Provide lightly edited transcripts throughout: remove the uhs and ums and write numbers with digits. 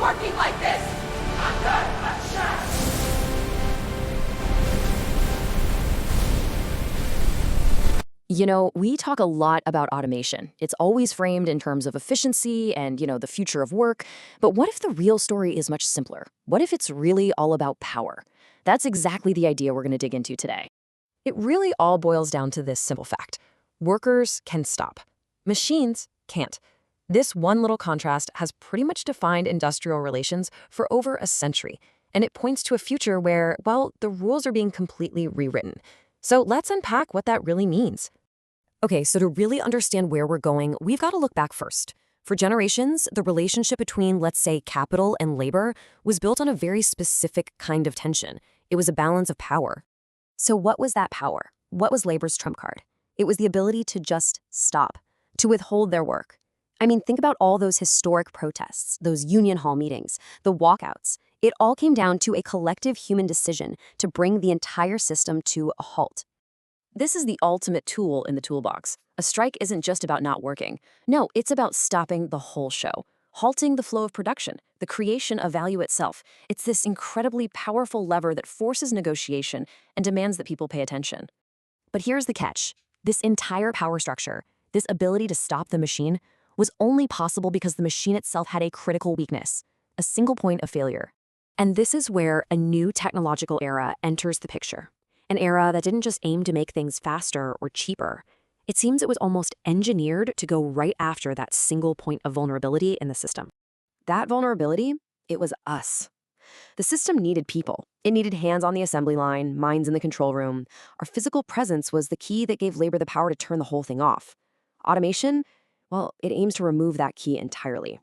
working like this! Under attack! You know, we talk a lot about automation. It's always framed in terms of efficiency and, the future of work. But what if the real story is much simpler? What if it's really all about power? That's exactly the idea we're going to dig into today. It really all boils down to this simple fact. Workers can stop. Machines can't. This one little contrast has pretty much defined industrial relations for over a century, and it points to a future where, well, the rules are being completely rewritten. So let's unpack what that really means. Okay, so to really understand where we're going, we've got to look back first. For generations, the relationship between, let's say, capital and labor was built on a very specific kind of tension. It was a balance of power. So what was that power? What was labor's trump card? It was the ability to just stop, to withhold their work. I mean, think about all those historic protests, those union hall meetings, the walkouts. It all came down to a collective human decision to bring the entire system to a halt. This is the ultimate tool in the toolbox. A strike isn't just about not working. No, it's about stopping the whole show, halting the flow of production, the creation of value itself. It's this incredibly powerful lever that forces negotiation and demands that people pay attention. But here's the catch. This entire power structure, this ability to stop the machine, was only possible because the machine itself had a critical weakness, a single point of failure. And this is where a new technological era enters the picture. An era that didn't just aim to make things faster or cheaper. It seems it was almost engineered to go right after that single point of vulnerability in the system. That vulnerability, it was us. The system needed people. It needed hands on the assembly line, minds in the control room. Our physical presence was the key that gave labor the power to turn the whole thing off. Automation, well, it aims to remove that key entirely.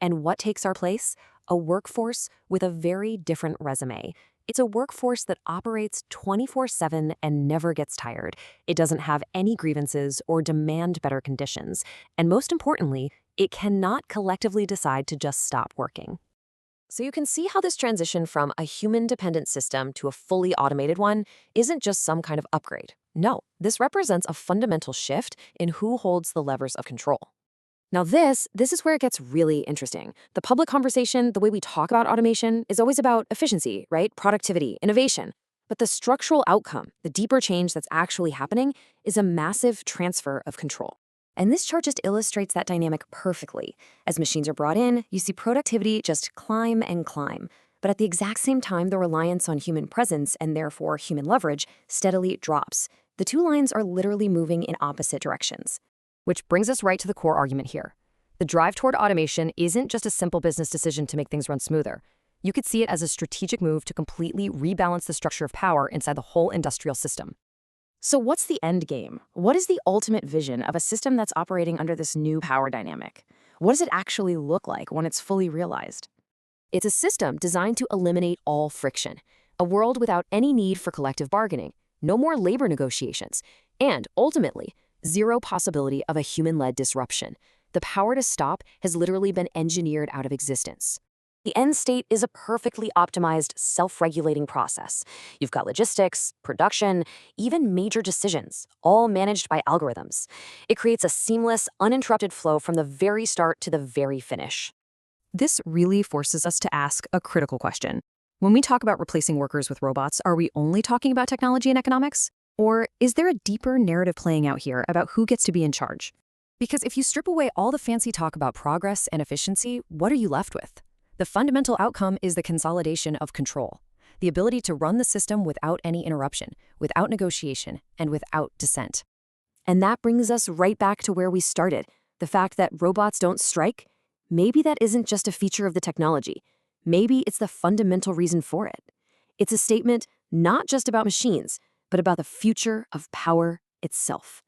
And what takes our place? A workforce with a very different resume. It's a workforce that operates 24/7 and never gets tired. It doesn't have any grievances or demand better conditions. And most importantly, it cannot collectively decide to just stop working. So you can see how this transition from a human-dependent system to a fully automated one isn't just some kind of upgrade. No, this represents a fundamental shift in who holds the levers of control. Now this is where it gets really interesting. The public conversation, the way we talk about automation, is always about efficiency, right? Productivity, innovation. But the structural outcome, the deeper change that's actually happening, is a massive transfer of control. And this chart just illustrates that dynamic perfectly. As machines are brought in, you see productivity just climb and climb. But at the exact same time, the reliance on human presence and therefore human leverage steadily drops. The two lines are literally moving in opposite directions. Which brings us right to the core argument here. The drive toward automation isn't just a simple business decision to make things run smoother. You could see it as a strategic move to completely rebalance the structure of power inside the whole industrial system. So what's the end game? What is the ultimate vision of a system that's operating under this new power dynamic? What does it actually look like when it's fully realized? It's a system designed to eliminate all friction, a world without any need for collective bargaining, no more labor negotiations, and ultimately, zero possibility of a human-led disruption. The power to stop has literally been engineered out of existence. The end state is a perfectly optimized, self-regulating process. You've got logistics, production, even major decisions, all managed by algorithms. It creates a seamless, uninterrupted flow from the very start to the very finish. This really forces us to ask a critical question. When we talk about replacing workers with robots, are we only talking about technology and economics? Or is there a deeper narrative playing out here about who gets to be in charge? Because if you strip away all the fancy talk about progress and efficiency, what are you left with? The fundamental outcome is the consolidation of control, the ability to run the system without any interruption, without negotiation, and without dissent. And that brings us right back to where we started, the fact that robots don't strike. Maybe that isn't just a feature of the technology. Maybe it's the fundamental reason for it. It's a statement not just about machines, but about the future of power itself.